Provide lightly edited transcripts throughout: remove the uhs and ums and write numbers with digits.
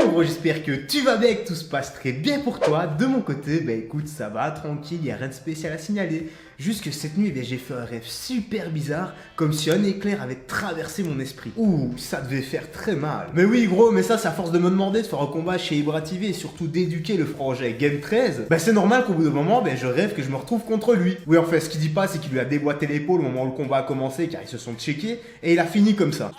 gros, j'espère que tu vas bien et que tout se passe très bien pour toi. De mon côté, bah écoute, ça va, tranquille, y a rien de spécial à signaler. Juste que cette nuit, j'ai fait un rêve super bizarre, comme si un éclair avait traversé mon esprit. Ouh, ça devait faire très mal. Mais oui gros, mais ça, c'est à force de me demander de faire un combat chez Ibra TV et surtout d'éduquer le frangin Game 13. Bah c'est normal qu'au bout d'un moment, je rêve que je me retrouve contre lui. Oui, en fait, ce qu'il dit pas, c'est qu'il lui a déboîté l'épaule au moment où le combat a commencé, car ils se sont checkés, et il a fini comme ça.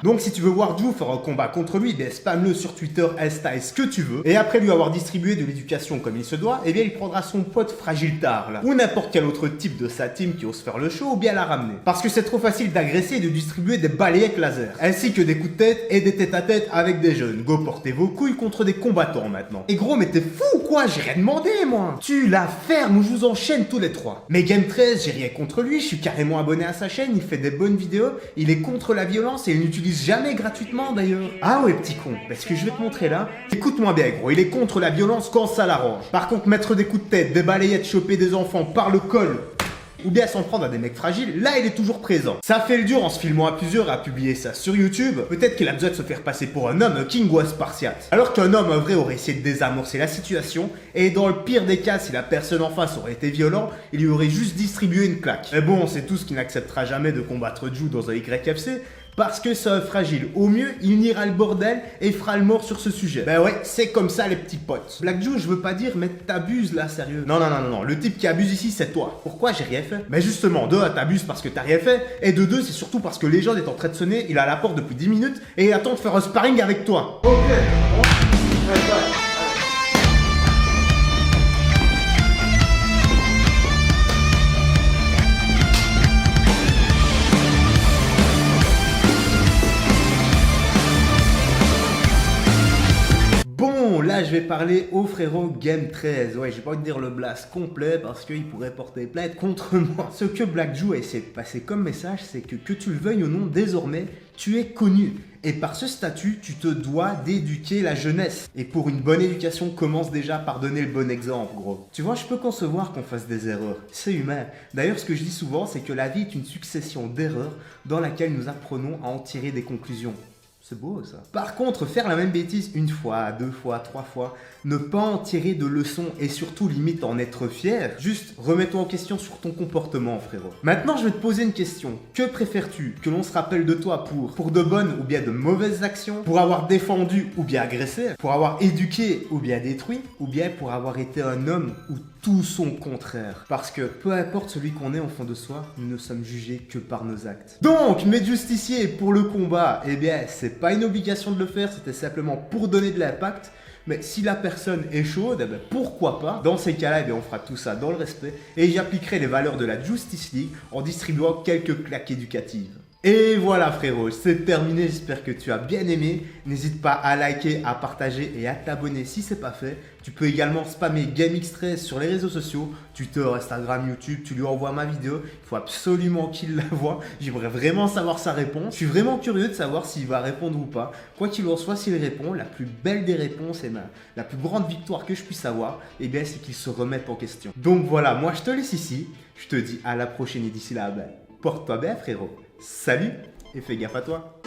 Donc si tu veux voir Jou faire un combat contre lui, spam-le sur Twitter, Insta et ce que tu veux. Et après lui avoir distribué de l'éducation comme il se doit, il prendra son pote Fragile Tar là. Ou n'importe quel autre type de sa team qui ose faire le show ou bien la ramener. Parce que c'est trop facile d'agresser et de distribuer des balayettes laser. Ainsi que des coups de tête et des tête à tête avec des jeunes. Go porter vos couilles contre des combattants maintenant. Et gros, mais t'es fou ou quoi? J'ai rien demandé moi. Tu la fermes ou je vous enchaîne tous les trois. Mais Game 13, j'ai rien contre lui, je suis carrément abonné à sa chaîne, il fait des bonnes vidéos, il est contre la violence et il n'utilise jamais gratuitement d'ailleurs. Ah ouais petit con, ce que je vais te montrer là, écoute-moi bien gros, il est contre la violence quand ça l'arrange. Par contre mettre des coups de tête, des balayettes, choper des enfants par le col, ou bien s'en prendre à des mecs fragiles, là il est toujours présent. Ça fait le dur en se filmant à plusieurs et à publier ça sur YouTube. Peut-être qu'il a besoin de se faire passer pour un homme king ou un spartiate. Alors qu'un homme vrai aurait essayé de désamorcer la situation, et dans le pire des cas, si la personne en face aurait été violent, il lui aurait juste distribué une claque. Mais bon, c'est tout ce qui n'acceptera jamais de combattre Jou dans un YFC, parce que c'est un fragile. Au mieux, il niera le bordel et fera le mort sur ce sujet. Ben ouais, c'est comme ça les petits potes. Black Jou, je veux pas dire, mais t'abuses là, sérieux. Non, le type qui abuse ici, c'est toi. Pourquoi j'ai rien fait? Mais justement, de un, t'abuses parce que t'as rien fait, et de deux, c'est surtout parce que Legend est en train de sonner, il est à la porte depuis 10 minutes, et il attend de faire un sparring avec toi. Ok. Bon, là je vais parler au frérot Game 13. Ouais, j'ai pas envie de dire le blast complet parce qu'il pourrait porter plainte contre moi. Ce que Black Jou a essayé de passer comme message, c'est que tu le veuilles ou non, désormais, tu es connu. Et par ce statut, tu te dois d'éduquer la jeunesse. Et pour une bonne éducation, commence déjà par donner le bon exemple, gros. Tu vois, je peux concevoir qu'on fasse des erreurs. C'est humain. D'ailleurs, ce que je dis souvent, c'est que la vie est une succession d'erreurs dans laquelle nous apprenons à en tirer des conclusions. C'est beau ça. Par contre, faire la même bêtise une fois, deux fois, trois fois, ne pas en tirer de leçons et surtout limite en être fier, juste remets-toi en question sur ton comportement frérot. Maintenant je vais te poser une question. Que préfères-tu? Que l'on se rappelle de toi pour de bonnes ou bien de mauvaises actions? Pour avoir défendu ou bien agressé? Pour avoir éduqué ou bien détruit? Ou bien pour avoir été un homme ou tout son contraire? Parce que peu importe celui qu'on est au fond de soi, nous ne sommes jugés que par nos actes. Donc mes justiciers pour le combat, c'est pas une obligation de le faire, c'était simplement pour donner de l'impact. Mais si la personne est chaude, pourquoi pas? Dans ces cas-là, on fera tout ça dans le respect et j'appliquerai les valeurs de la Justice League en distribuant quelques claques éducatives. Et voilà frérot, c'est terminé, j'espère que tu as bien aimé. N'hésite pas à liker, à partager et à t'abonner si c'est pas fait. Tu peux également spammer GameX13 sur les réseaux sociaux, Twitter, Instagram, YouTube, tu lui envoies ma vidéo. Il faut absolument qu'il la voie, j'aimerais vraiment savoir sa réponse. Je suis vraiment curieux de savoir s'il va répondre ou pas. Quoi qu'il en soit, s'il répond, la plus belle des réponses et la plus grande victoire que je puisse avoir, c'est qu'il se remette en question. Donc voilà, moi je te laisse ici, je te dis à la prochaine et d'ici là, porte-toi bien frérot. Salut et fais gaffe à toi.